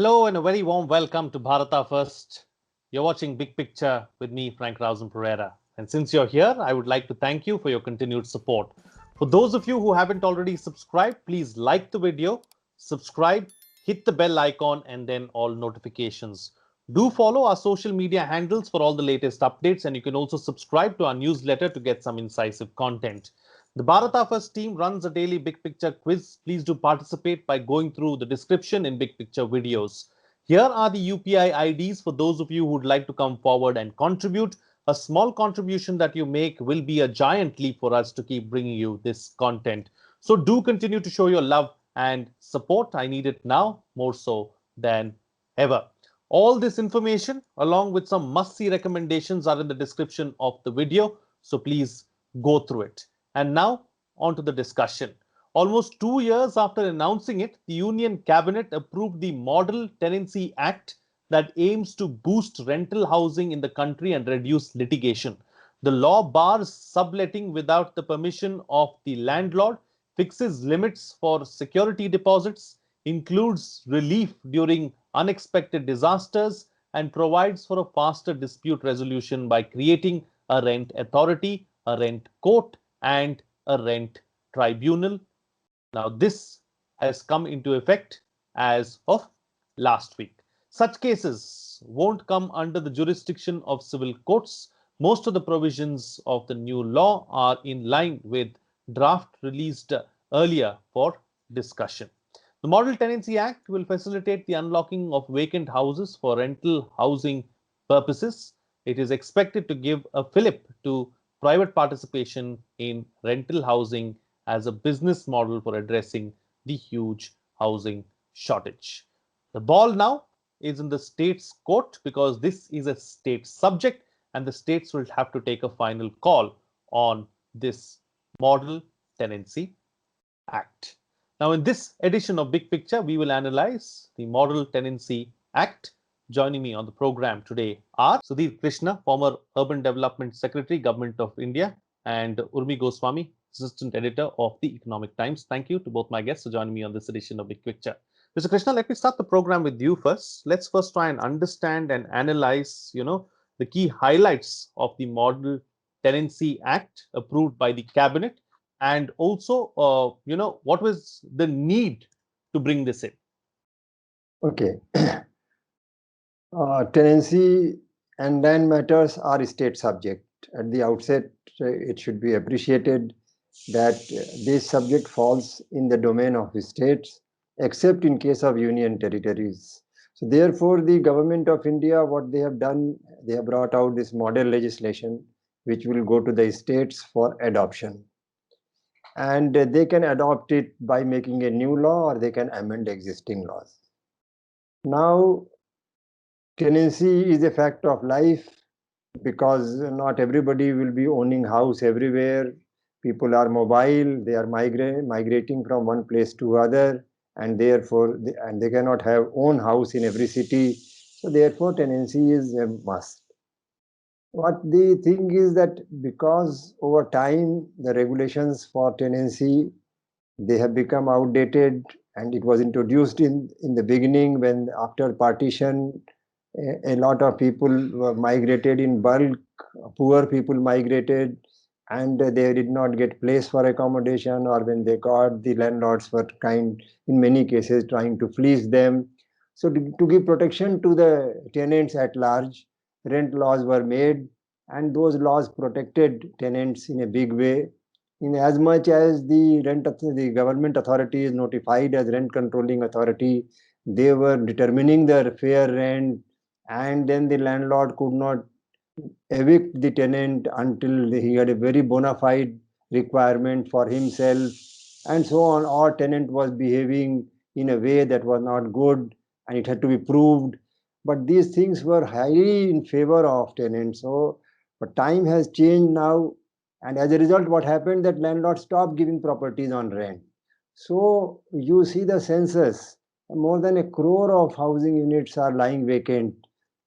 Hello and a very warm welcome to Bharata First. You're watching Big Picture with me, Frank Rausen Pereira. And since you're here, I would like to thank you for your continued support. For those of you who haven't already subscribed, please like the video, subscribe, hit the bell icon, and then all notifications. Do follow our social media handles for all the latest updates, and you can also subscribe to our newsletter to get some incisive content. The Bharata First team runs a daily Big Picture quiz. Please do participate by going through the description in Big Picture videos. Here are the UPI IDs for those of you who would like to come forward and contribute. A small contribution that you make will be a giant leap for us to keep bringing you this content. So do continue to show your love and support. I need it now more so than ever. All this information, along with some must-see recommendations, are in the description of the video. So please go through it. And now, on to the discussion. Almost 2 years after announcing it, the Union Cabinet approved the Model Tenancy Act that aims to boost rental housing in the country and reduce litigation. The law bars subletting without the permission of the landlord, fixes limits for security deposits, includes relief during unexpected disasters, and provides for a faster dispute resolution by creating a rent authority, a rent court, and a rent tribunal. Now, this has come into effect as of last week. Such cases won't come under the jurisdiction of civil courts. Most of the provisions of the new law are in line with draft released earlier for discussion. The Model Tenancy Act will facilitate the unlocking of vacant houses for rental housing purposes. It is expected to give a fillip to private participation in rental housing as a business model for addressing the huge housing shortage. The ball now is in the state's court because this is a state subject and the states will have to take a final call on this Model Tenancy Act. Now, in this edition of Big Picture, we will analyze the Model Tenancy Act. Joining me on the program today are Sudhir Krishna, former Urban Development Secretary, Government of India, and Urmi Goswami, Assistant Editor of the Economic Times. Thank you to both my guests for joining me on this edition of Big Picture. Mr. Krishna, let me start the program with you first. Let's first try and understand and analyze, the key highlights of the Model Tenancy Act approved by the Cabinet, and also, what was the need to bring this in? Okay. Tenancy and land matters are state subject. At the outset, it should be appreciated that this subject falls in the domain of states, except in case of union territories. So therefore, the government of India, what they have done, they have brought out this model legislation, which will go to the states for adoption. And they can adopt it by making a new law, or they can amend existing laws. Now, tenancy is a fact of life because not everybody will be owning house everywhere. People are mobile, they are migrating from one place to other, and therefore they cannot have own house in every city. So therefore tenancy is a must. What the thing is that because over time the regulations for tenancy, they have become outdated, and it was introduced in the beginning when after partition a lot of people were migrated in bulk, poor people migrated, and they did not get place for accommodation, or when they got, the landlords were in many cases trying to fleece them. So to give protection to the tenants at large, rent laws were made, and those laws protected tenants in a big way. In as much as the government authority is notified as rent controlling authority, they were determining the fair rent, and then the landlord could not evict the tenant until he had a very bona fide requirement for himself, and so on. Or tenant was behaving in a way that was not good and it had to be proved. But these things were highly in favor of tenants. So, but time has changed now, and as a result, what happened that landlords stopped giving properties on rent. So you see the census, more than 1 crore of housing units are lying vacant,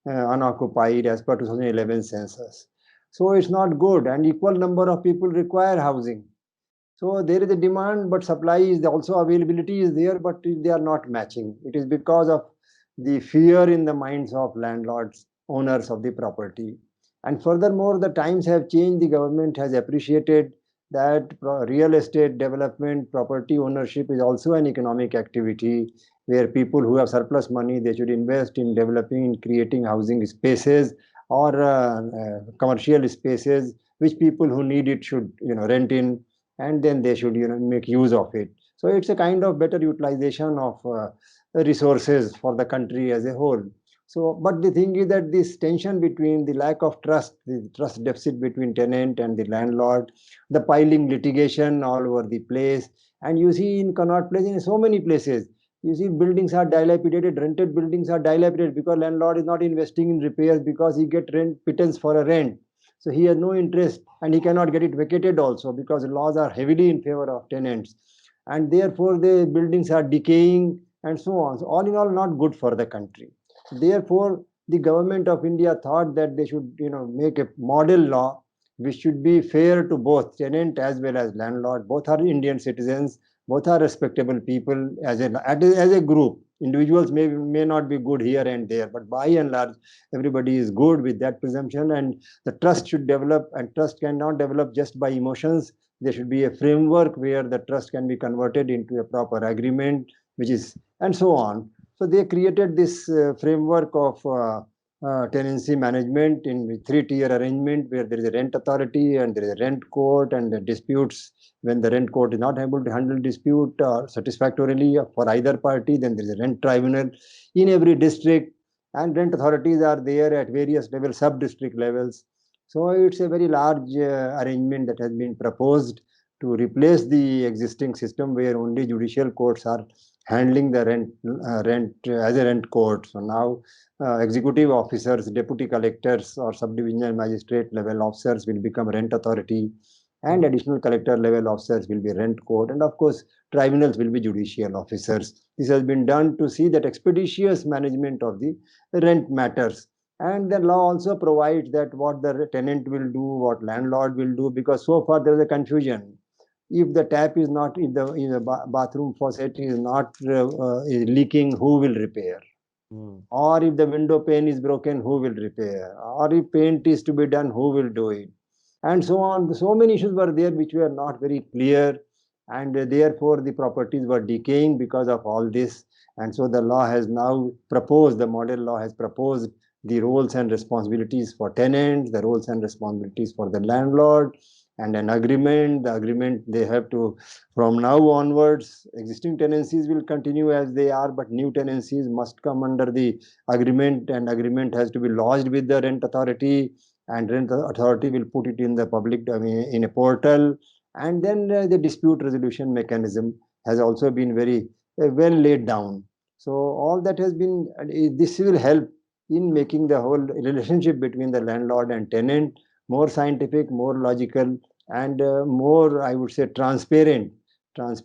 unoccupied as per 2011 census. So it's not good, and equal number of people require housing. So there is a demand, but supply is also, availability is there, but they are not matching. It is because of the fear in the minds of landlords, owners of the property. And furthermore, the times have changed. The government has appreciated that real estate development, property ownership is also an economic activity where people who have surplus money, they should invest in developing, in creating housing spaces or commercial spaces which people who need it should rent in, and then they should make use of it. So it's a kind of better utilization of resources for the country as a whole. So, but the thing is that this tension between the lack of trust, the trust deficit between tenant and the landlord, the piling litigation all over the place, and you see in Connaught Place, in so many places, you see buildings are dilapidated, rented buildings are dilapidated because landlord is not investing in repairs because he get rent pittance for a rent. So he has no interest and he cannot get it vacated also because laws are heavily in favor of tenants, and therefore the buildings are decaying and so on. So all in all, not good for the country. Therefore, the government of India thought that they should, make a model law which should be fair to both tenant as well as landlord. Both are Indian citizens. Both are respectable people as a group. Individuals may not be good here and there, but by and large, everybody is good with that presumption. And the trust should develop, and trust cannot develop just by emotions. There should be a framework where the trust can be converted into a proper agreement, which is, and so on. So they created this framework of tenancy management in three-tier arrangement where there is a rent authority and there is a rent court, and the disputes, when the rent court is not able to handle dispute satisfactorily for either party, then there is a rent tribunal in every district, and rent authorities are there at various levels, sub-district levels. So it's a very large arrangement that has been proposed to replace the existing system where only judicial courts are handling the rent as a rent court. So now executive officers, deputy collectors or subdivisional magistrate level officers will become rent authority, and additional collector level officers will be rent court, and of course tribunals will be judicial officers. This has been done to see that expeditious management of the rent matters. And the law also provides that what the tenant will do, what landlord will do, because so far there is a confusion. If the tap is not, if the bathroom faucet is not is leaking, who will repair? Or if the window pane is broken, who will repair? Or if paint is to be done, who will do it? And so on. So many issues were there which were not very clear, and therefore the properties were decaying because of all this. And so the law has now proposed, the model law has proposed the roles and responsibilities for tenants, the roles and responsibilities for the landlord, and an agreement. The agreement, they have to, from now onwards, existing tenancies will continue as they are, but new tenancies must come under the agreement, and agreement has to be lodged with the rent authority, and rent authority will put it in the public domain in a portal. And then the dispute resolution mechanism has also been very well laid down. So all that has been, this will help in making the whole relationship between the landlord and tenant more scientific, more logical, and more, I would say, transparent, and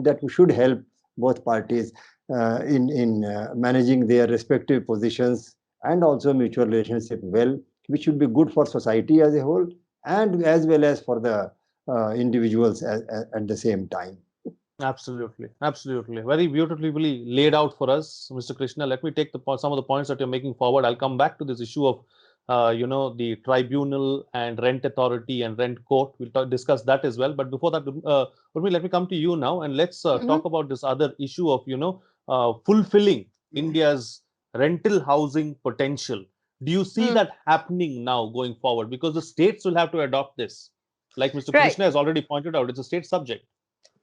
that should help both parties in managing their respective positions, and also mutual relationship well, which should be good for society as a whole, and as well as for the individuals at the same time. Absolutely, absolutely. Very beautifully laid out for us, Mr. Krishna. Let me take some of the points that you're making forward. I'll come back to this issue of, the tribunal and rent authority and rent court. We'll discuss that as well. But before that, Urmi, let me come to you now, and let's talk about this other issue of, fulfilling India's rental housing potential. Do you see that happening now going forward? Because the states will have to adopt this. Like Mr. Right. Krishna has already pointed out, it's a state subject.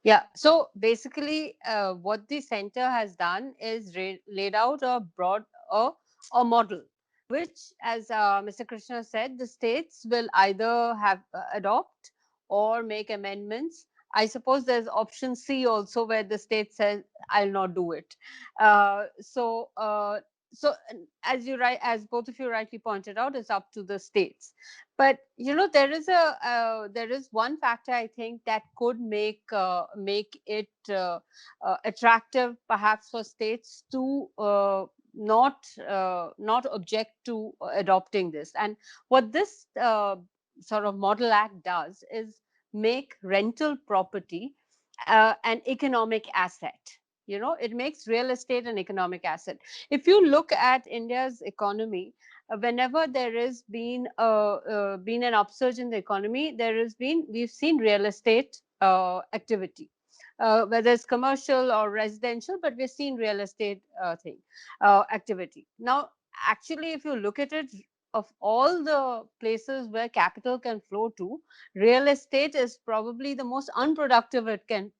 Yeah. So basically, what the center has done is laid out a broad a model, which, as Mr. Krishna said, the states will either have adopt or make amendments. I suppose there's option C also, where the state says, "I'll not do it." Uh, so. Uh, as both of you rightly pointed out, it's up to the states. But there is one factor, I think, that could make it attractive perhaps for states to not object to adopting this. And what this sort of model act does is make rental property an economic asset. It makes real estate an economic asset. If you look at India's economy, whenever there has been an upsurge in the economy, we've seen real estate activity, whether it's commercial or residential, but we've seen real estate activity. Now, actually, if you look at it, of all the places where capital can flow to, real estate is probably the most unproductive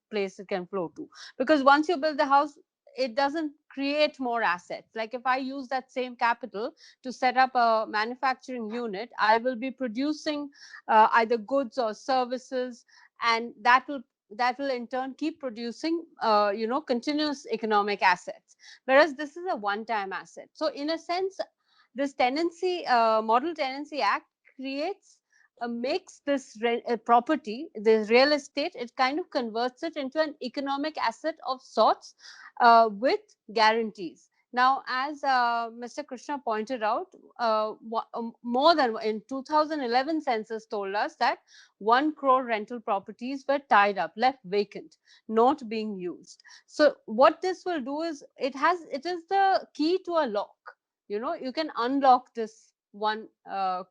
place it can flow to, because once you build the house, it doesn't create more assets. Like if I use that same capital to set up a manufacturing unit, I will be producing either goods or services, and that will in turn keep producing continuous economic assets, whereas this is a one time asset. So in a sense, this model tenancy act creates makes this property, this real estate, it kind of converts it into an economic asset of sorts, with guarantees. Now, as Mr. Krishna pointed out, more than in 2011 census told us that 1 crore rental properties were tied up, left vacant, not being used. So what this will do is it is the key to a lock. You can unlock this 1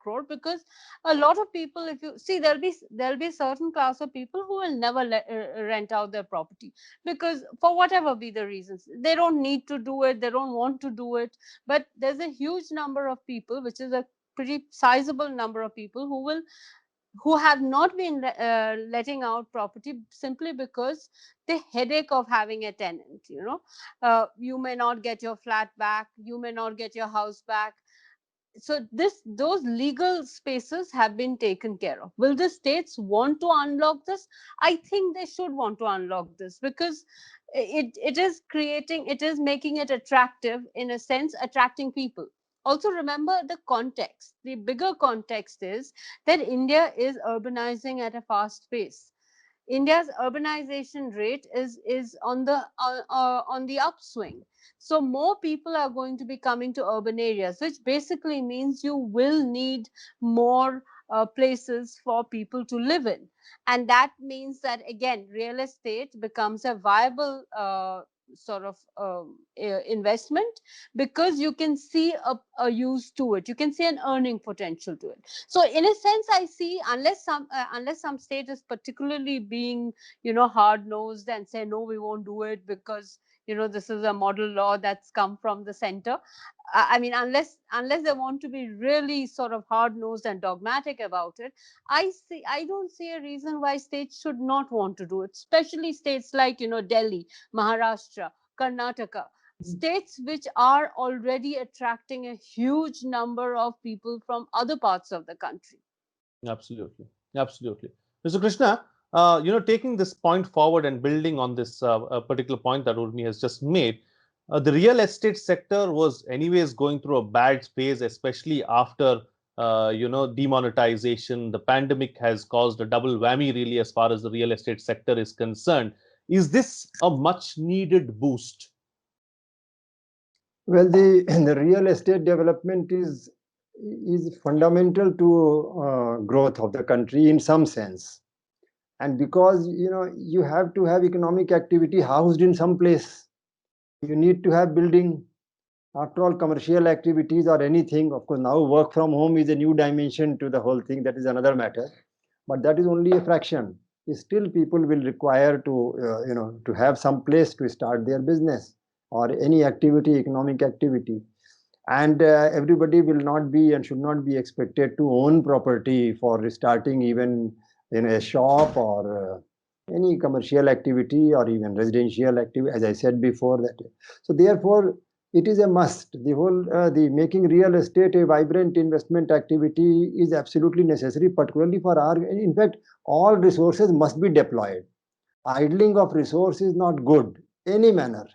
crore, because a lot of people, if you see, there'll be a certain class of people who will never rent out their property, because for whatever be the reasons, they don't need to do it, they don't want to do it. But there's a huge number of people, which is a pretty sizable number of people, who have not been letting out property simply because the headache of having a tenant. You may not get your flat back, you may not get your house back. So those legal spaces have been taken care of. Will the states want to unlock this? I think they should want to unlock this, because it is making it attractive, in a sense, attracting people. Also, remember the context. The bigger context is that India is urbanizing at a fast pace. India's urbanization rate is on the upswing. So more people are going to be coming to urban areas, which basically means you will need more places for people to live in, and that means that again real estate becomes a viable sort of investment, because you can see a use to it, you can see an earning potential to it. So in a sense, I see, unless some state is particularly being hard nosed and say no, we won't do it because this is a model law that's come from the center. I mean, unless they want to be really sort of hard nosed and dogmatic about it, I don't see a reason why states should not want to do it, especially states like Delhi, Maharashtra, Karnataka, states which are already attracting a huge number of people from other parts of the country. Absolutely, absolutely. Mr. Krishna, taking this point forward and building on this particular point that Urmi has just made, the real estate sector was anyways going through a bad phase, especially after demonetization. The pandemic has caused a double whammy, really, as far as the real estate sector is concerned. Is this a much needed boost? Well, the real estate development is fundamental to growth of the country in some sense. And because you have to have economic activity housed in some place, you need to have building. After all, commercial activities or anything, of course, now work from home is a new dimension to the whole thing. That is another matter, but that is only a fraction. Still, people will require to have some place to start their business or any activity, economic activity. And everybody will not be and should not be expected to own property for starting even a shop or any commercial activity or even residential activity, as I said before. That so therefore it is a must. The making real estate a vibrant investment activity is absolutely necessary, particularly for our. In fact, all resources must be deployed. Idling of resources is not good any manner.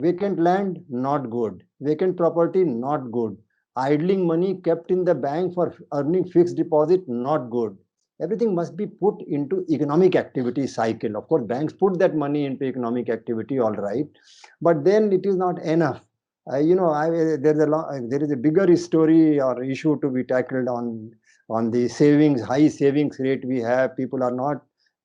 Vacant land, not good. Vacant property, not good. Idling money kept in the bank for earning fixed deposit, not good. Everything must be put into economic activity cycle. Of course, banks put that money into economic activity, all right, but then it is not enough. There is a bigger story or issue to be tackled on the savings, high savings rate we have. People are not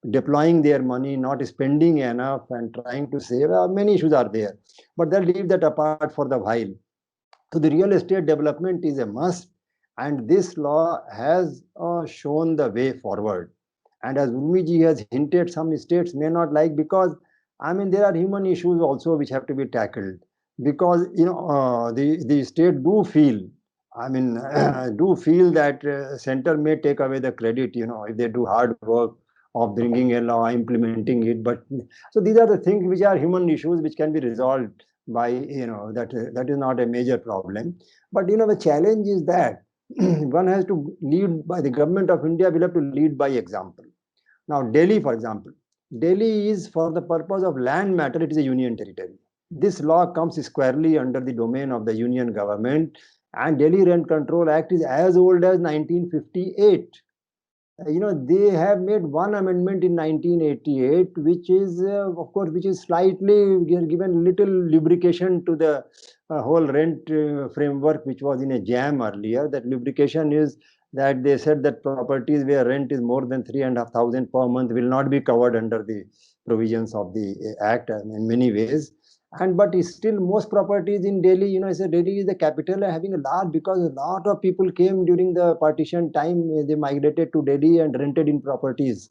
deploying their money, not spending enough, and trying to save. Many issues are there, but they'll leave that apart for the while. So the real estate development is a must, and this law has shown the way forward. And as Urmiji has hinted, some states may not like, because I mean there are human issues also which have to be tackled, because the state do feel, I mean do feel that center may take away the credit, if they do hard work of bringing a law, implementing it. But so these are the things which are human issues which can be resolved by, that is not a major problem. But the challenge is that one has to lead by, the government of India will have to lead by example. Now Delhi, for example, Delhi is, for the purpose of land matter, it is a union territory. This law comes squarely under the domain of the union government, and Delhi Rent Control Act is as old as 1958. They have made one amendment in 1988, which is of course, which is slightly given little lubrication to the whole rent framework, which was in a jam earlier. That lubrication is that they said that properties where rent is more than 3,500 per month will not be covered under the provisions of the act, in many ways. And but still, most properties in Delhi, Delhi is the capital, having a large, because a lot of people came during the partition time. They migrated to Delhi and rented in properties,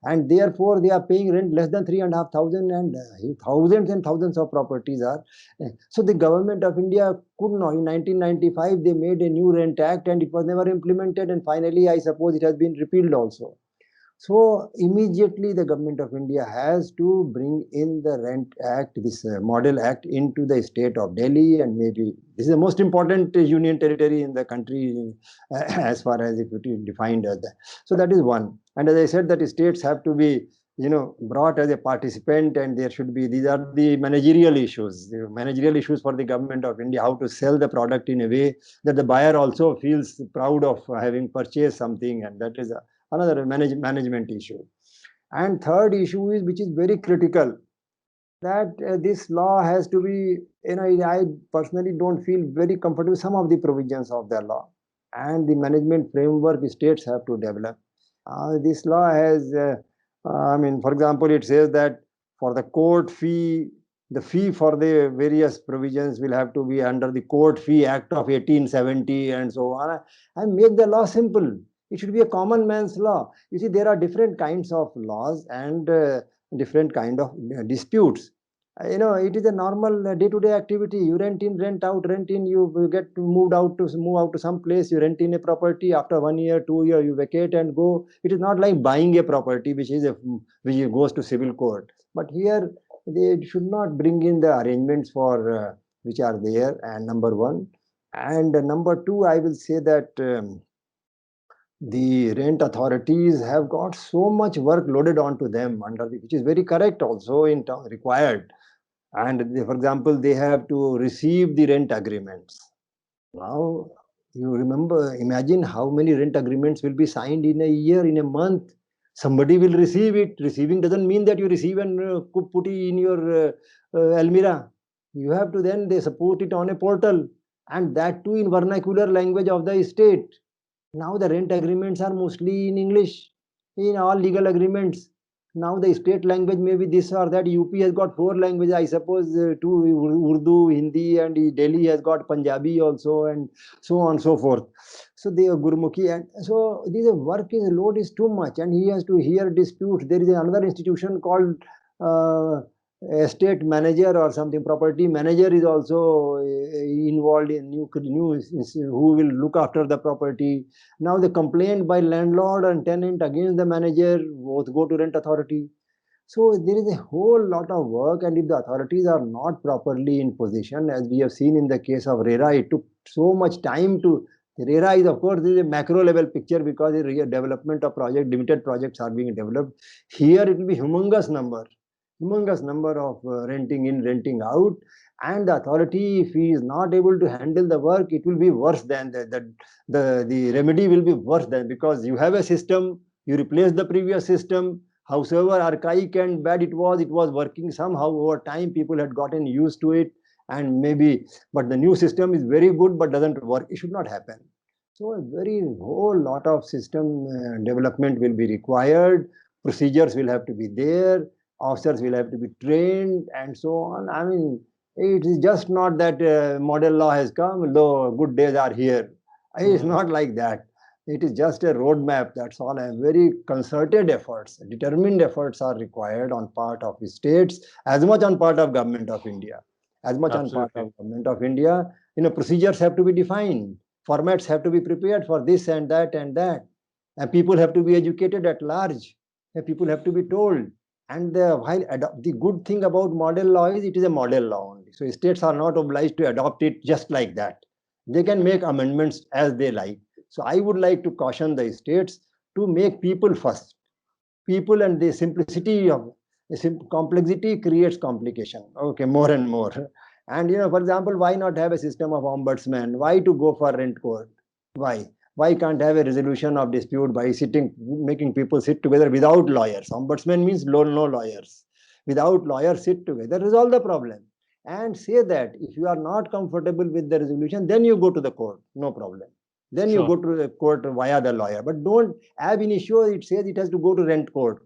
and therefore they are paying rent less than 3,500, and thousands and thousands of properties are. So the government of India could not. In 1995, they made a new Rent Act, and it was never implemented. And finally, I suppose it has been repealed also. So immediately the government of India has to bring in the Rent Act, this model act, into the state of Delhi, and maybe this is the most important union territory in the country as far as it is defined as that. So that is one. And as I said, that states have to be brought as a participant, and there should be, these are the managerial issues for the government of India, how to sell the product in a way that the buyer also feels proud of having purchased something, and that is another management issue. And third issue is, which is very critical, that this law has to be, I personally don't feel very comfortable with some of the provisions of the law, and the management framework states have to develop. This law has, for example, it says that for the court fee, the fee for the various provisions will have to be under the Court Fee Act of 1870 and so on, and make the law simple. It should be a common man's law. You see, there are different kinds of laws and different kind of disputes. It is a normal day-to-day activity. You rent in, rent out, rent in. You get move out to some place. You rent in a property. After 1 year, 2 year, you vacate and go. It is not like buying a property, which goes to civil court. But here they should not bring in the arrangements for which are there. And number one, and number two, I will say that. The rent authorities have got so much work loaded onto them, which is very correct also in required. And for example, they have to receive the rent agreements. Now, imagine how many rent agreements will be signed in a year, in a month. Somebody will receive it. Receiving doesn't mean that you receive and put it in your Almirah. You have to then they support it on a portal, and that too in vernacular language of the state. Now the rent agreements are mostly in English, in all legal agreements. Now the state language may be this or that. UP has got 4 languages, I suppose, two: Urdu, Hindi, and Delhi has got Punjabi also, and so on and so forth. So they are Gurmukhi, and so this load is too much, and he has to hear disputes. There is another institution called estate manager or something, property manager is also involved in new who will look after the property. Now the complaint by landlord and tenant against the manager both go to rent authority. So there is a whole lot of work, and if the authorities are not properly in position, as we have seen in the case of RERA, it took so much time to. RERA is, of course, a macro level picture, because the development of limited projects are being developed. Here it will be humongous number of renting in, renting out, and the authority, if he is not able to handle the work, it will be worse than the remedy will be worse than, because you have a system, you replace the previous system, howsoever archaic and bad it was working somehow over time. People had gotten used to it, and maybe, but the new system is very good but doesn't work. It should not happen. So a whole lot of system development will be required procedures will have to be there, officers will have to be trained, and so on. I mean, it is just not that model law has come, though good days are here. It's not like that. It is just a roadmap, that's all. And very concerted efforts, determined efforts are required on part of the states, as much on part of government of India. As much on part Absolutely. of government of India, procedures have to be defined, formats have to be prepared for this and that and that. And people have to be educated at large. And people have to be told. And the good thing about model law is it is a model law only. So states are not obliged to adopt it just like that. They can make amendments as they like. So I would like to caution the states to make people first. People, and the simplicity of complexity creates complication. Okay, more and more. And for example, why not have a system of ombudsman? Why to go for rent court? Why? Why can't have a resolution of dispute by making people sit together without lawyers? Ombudsman means no lawyers. Without lawyers, sit together, resolve the problem, and say that if you are not comfortable with the resolution, then you go to the court, no problem. Then you Sure. go to the court via the lawyer. But don't ab initio, it says it has to go to rent court.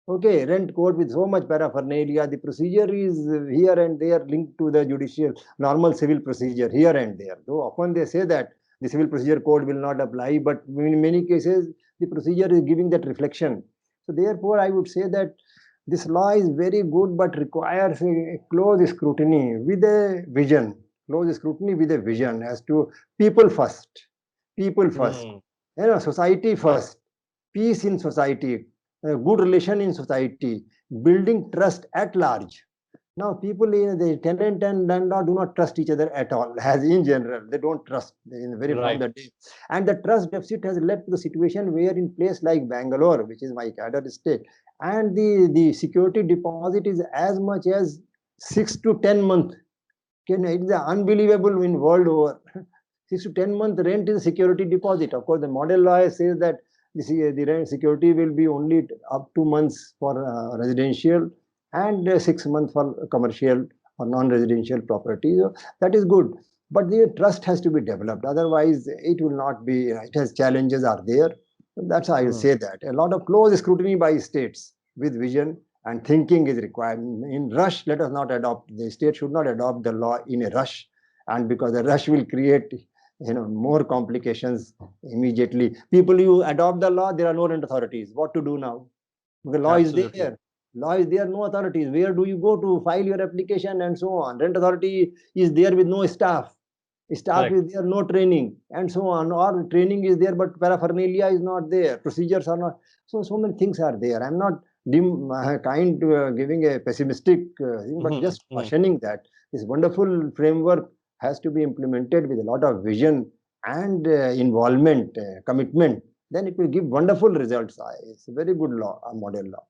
Okay, rent court with so much paraphernalia. The procedure is here and there linked to the judicial normal civil procedure here and there. Though often they say that the civil procedure code will not apply, but in many cases the procedure is giving that reflection. So therefore, I would say that this law is very good, but requires a close scrutiny with a vision. Close scrutiny with a vision as to people first. People first. Society first. Peace in society, a good relation in society, building trust at large. Now, people, the tenant and landlord do not trust each other at all, as in general. They don't trust in the very from Right. the day. And the trust deficit has led to the situation where in place like Bangalore, which is my cadre state, and the security deposit is as much as 6 to 10 months. It's unbelievable in world over. 6 to 10 month rent is a security deposit. Of course, the model law says that the rent security will be only up 2 months for residential and 6 months for commercial or non-residential property. So that is good. But the trust has to be developed. Otherwise, it will not be, it has challenges are there. That's how I will say that. A lot of close scrutiny by states with vision and thinking is required. In rush, let us not adopt, the state should not adopt the law in a rush. And because the rush will create more complications immediately. People, you adopt the law, there are no rent authorities. What to do now? The law is Absolutely. there. Law is there, no authorities. Where do you go to file your application and so on? Rent authority is there with no staff. Staff Correct. is there, no training, and so on. Or training is there, but paraphernalia is not there. Procedures are not. So many things are there. I'm not giving a pessimistic thing, but just cautioning that this wonderful framework has to be implemented with a lot of vision and involvement, commitment. Then it will give wonderful results. It's a very good law, a model law.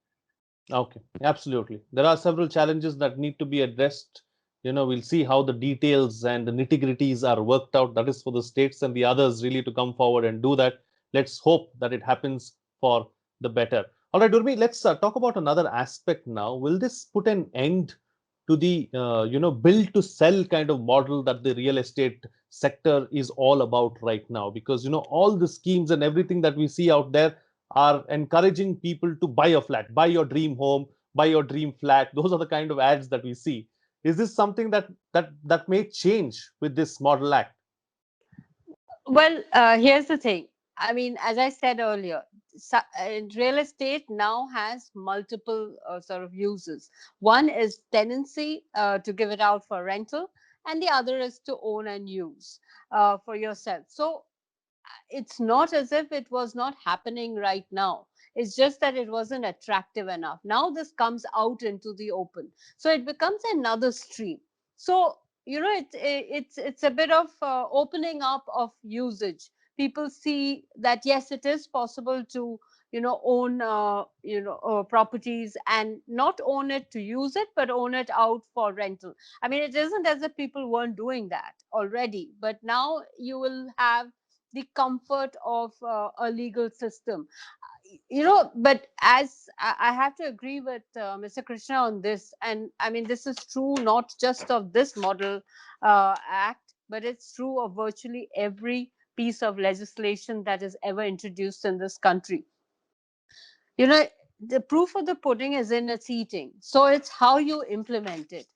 Okay, absolutely. There are several challenges that need to be addressed. We'll see how the details and the nitty-gritties are worked out. That is for the states and the others really to come forward and do that. Let's hope that it happens for the better. All right, Urmi, let's talk about another aspect now. Will this put an end to the build to sell kind of model that the real estate sector is all about right now? Because all the schemes and everything that we see out there are encouraging people to buy a flat, buy your dream home, buy your dream flat. Those are the kind of ads that we see. Is this something that may change with this model act? Well, here's the thing. I mean, as I said earlier, real estate now has multiple sort of uses. One is tenancy, to give it out for rental, and the other is to own and use for yourself. So it's not as if it was not happening right now. It's just that it wasn't attractive enough. Now this comes out into the open, so it becomes another stream. So it's a bit of opening up of usage. People see that yes, it is possible to own properties, and not own it to use it, but own it out for rental. I mean, it isn't as if people weren't doing that already, but now you will have the comfort of a legal system. But as I have to agree with Mr. Krishna on this, and I mean, this is true not just of this model act, but it's true of virtually every piece of legislation that is ever introduced in this country. you know the proof of the pudding is in its eating. So it's how you implement it.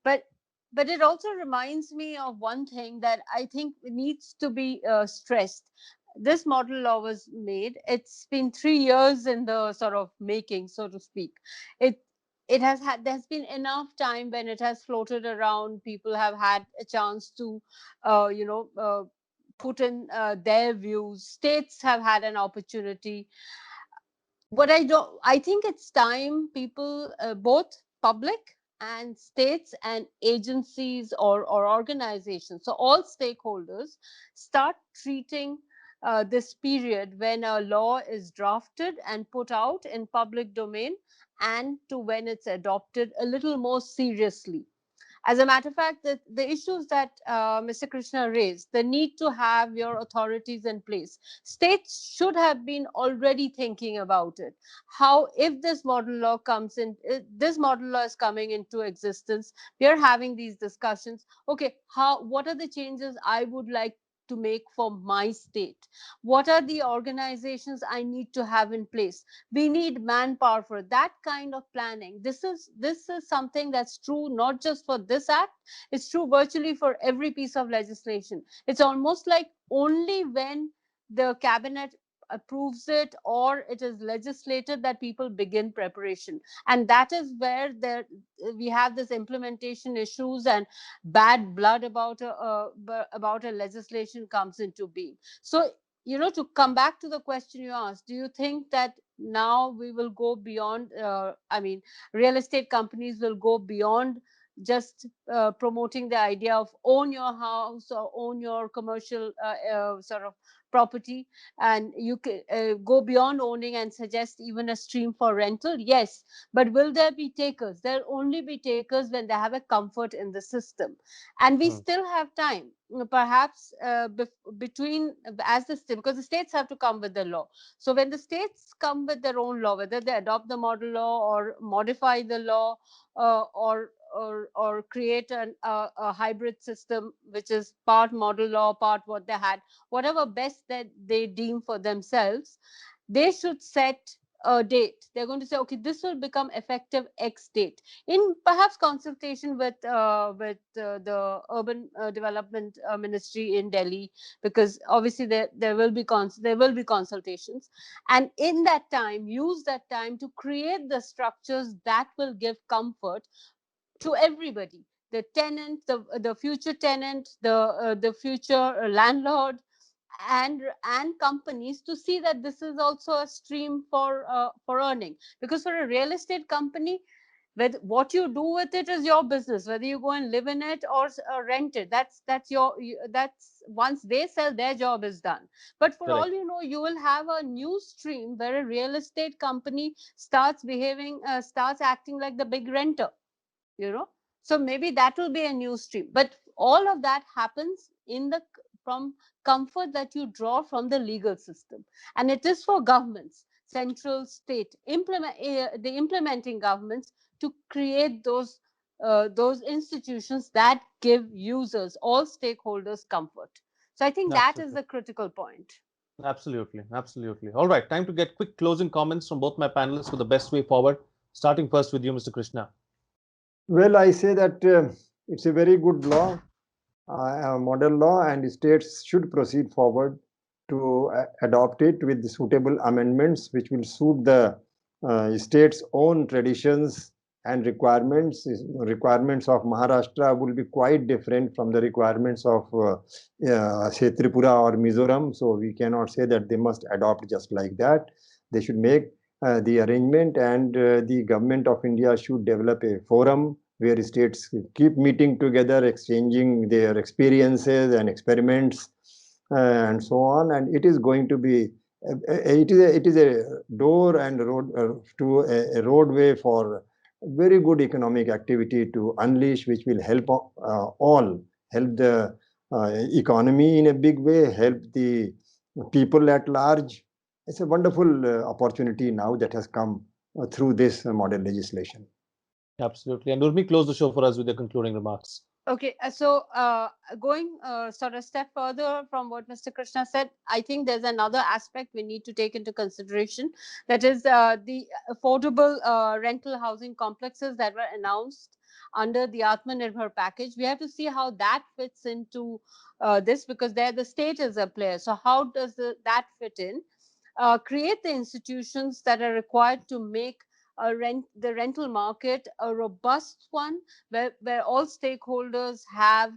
But but it also reminds me of one thing that I think needs to be stressed. This model law was made. It's been 3 years in the sort of making, so to speak. It it has had there's been enough time when it has floated around. People have had a chance to, you know. Put in their views. States have had an opportunity. What I think it's time people, both public and states and agencies or organizations, so all stakeholders, start treating this period when a law is drafted and put out in public domain and to when it's adopted a little more seriously. As a matter of fact, the issues that Mr. Krishna raised, the need to have your authorities in place, states should have been already thinking about it. How, if this model law comes in, this model law is coming into existence, we are having these discussions. Okay, what are the changes I would like to make for my state? What are the organizations I need to have in place? We need manpower for that kind of planning. This is something that's true not just for this act, it's true virtually for every piece of legislation. It's almost like only when the cabinet approves it or it is legislated that people begin preparation, and that is where there we have this implementation issues and bad blood about a legislation comes into being. So, to come back to the question you asked, do you think that now we will go beyond, real estate companies will go beyond just promoting the idea of own your house or own your commercial sort of property, and you can go beyond owning and suggest even a stream for rental? Yes, but will there be takers? There'll only be takers when they have a comfort in the system, and we still have time, perhaps between, as the state, because the states have to come with the law. So when the states come with their own law, whether they adopt the model law or modify the law, or create a hybrid system which is part model law, part what they had, whatever best that they deem for themselves, they should set a date. They're going to say, okay, this will become effective X date, in perhaps consultation with the urban development ministry in Delhi, because obviously there will be consultations, and in that time, use that time to create the structures that will give comfort to everybody, the tenant, the future tenant, the future landlord, and companies, to see that this is also a stream for earning. Because for a real estate company, what you do with it is your business, whether you go and live in it or rent it. That's once they sell, their job is done. But for all Correct. you know, you will have a new stream where a real estate company starts acting like the big renter, you know so maybe that will be a new stream, but all of that happens in the from comfort that you draw from the legal system. And it is for governments, central, state, the implementing governments, to create those institutions that give users, all stakeholders, comfort. So I think that is Absolutely. the critical point. Absolutely. Absolutely. All right. Time to get quick closing comments from both my panelists for the best way forward. Starting first with you, Mr. Krishna. Well, I say that it's a very good law, a model law, and states should proceed forward to adopt it with the suitable amendments which will suit the state's own traditions and requirements. Requirements of Maharashtra will be quite different from the requirements of, say, Tripura or Mizoram. So we cannot say that they must adopt just like that. They should make the arrangement, and the government of India should develop a forum where states keep meeting together, exchanging their experiences and experiments, and so on. And it is going to be, it is a door and road to a roadway for very good economic activity to unleash, which will help all, help the economy in a big way, help the people at large. It's a wonderful opportunity now that has come through this model legislation. Absolutely. And Urmi, close the show for us with your concluding remarks. Okay, so going sort of step further from what Mr. Krishna said, I think there's another aspect we need to take into consideration. That is the affordable rental housing complexes that were announced under the Atmanirbhar package. We have to see how that fits into this, because there the state is a player. So how does that fit in? Create the institutions that are required to make the rental market a robust one, where all stakeholders have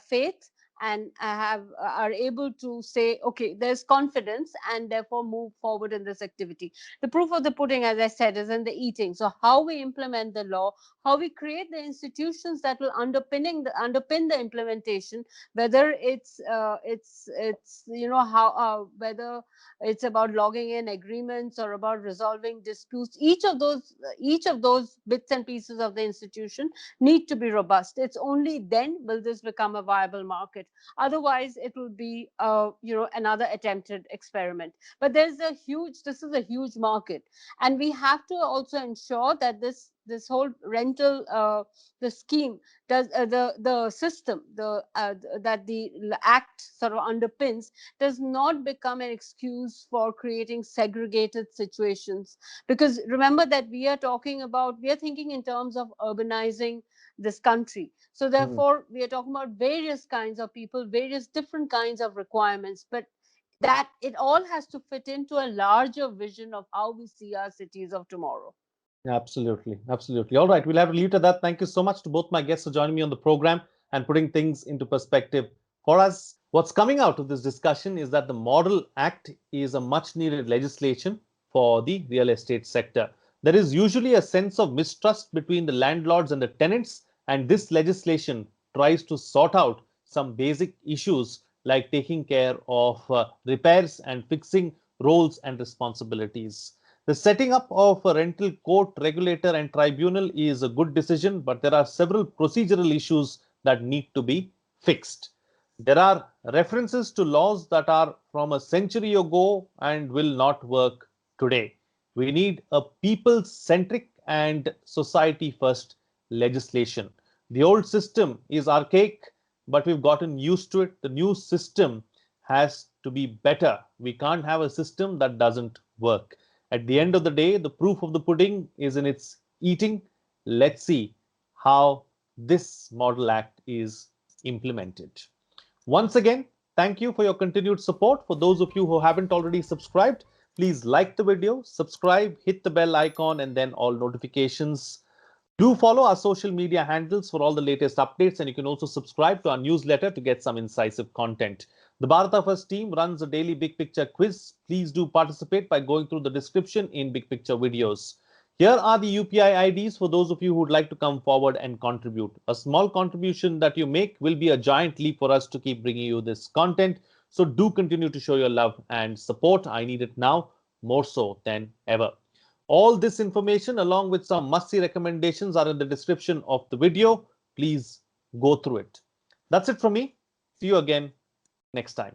faith and are able to say, okay, there's confidence, and therefore move forward in this activity. The proof of the pudding, as I said, is in the eating. So how we implement the law, how we create the institutions that will underpin the implementation, whether it's how whether it's about logging in agreements or about resolving disputes. Each of those bits and pieces of the institution need to be robust. It's only then will this become a viable market. Otherwise it will be another attempted experiment. But this is a huge market, and we have to also ensure that this whole rental the scheme does the system that the act sort of underpins does not become an excuse for creating segregated situations. Because remember that we are thinking in terms of urbanizing this country. So therefore we are talking about various kinds of people, various different kinds of requirements, but that it all has to fit into a larger vision of how we see our cities of tomorrow. Absolutely. Absolutely. All right. We'll have to leave it at that. Thank you so much to both my guests for joining me on the program and putting things into perspective for us. What's coming out of this discussion is that the Model Act is a much needed legislation for the real estate sector. There is usually a sense of mistrust between the landlords and the tenants, and this legislation tries to sort out some basic issues like taking care of repairs and fixing roles and responsibilities. The setting up of a rental court, regulator, and tribunal is a good decision, but there are several procedural issues that need to be fixed. There are references to laws that are from a century ago and will not work today. We need a people centric and society first legislation. The old system is archaic, but we've gotten used to it. The new system has to be better. We can't have a system that doesn't work. At the end of the day, the proof of the pudding is in its eating. Let's see how this Model Act is implemented. Once again, thank you for your continued support. For those of you who haven't already subscribed, please like the video, subscribe, hit the bell icon, and then all notifications. Do follow our social media handles for all the latest updates, and you can also subscribe to our newsletter to get some incisive content. The Bharata First team runs a daily Big Picture quiz. Please do participate by going through the description in Big Picture videos. Here are the UPI IDs for those of you who would like to come forward and contribute. A small contribution that you make will be a giant leap for us to keep bringing you this content. So do continue to show your love and support. I need it now more so than ever. All this information along with some must-see recommendations are in the description of the video. Please go through it. That's it from me. See you again next time.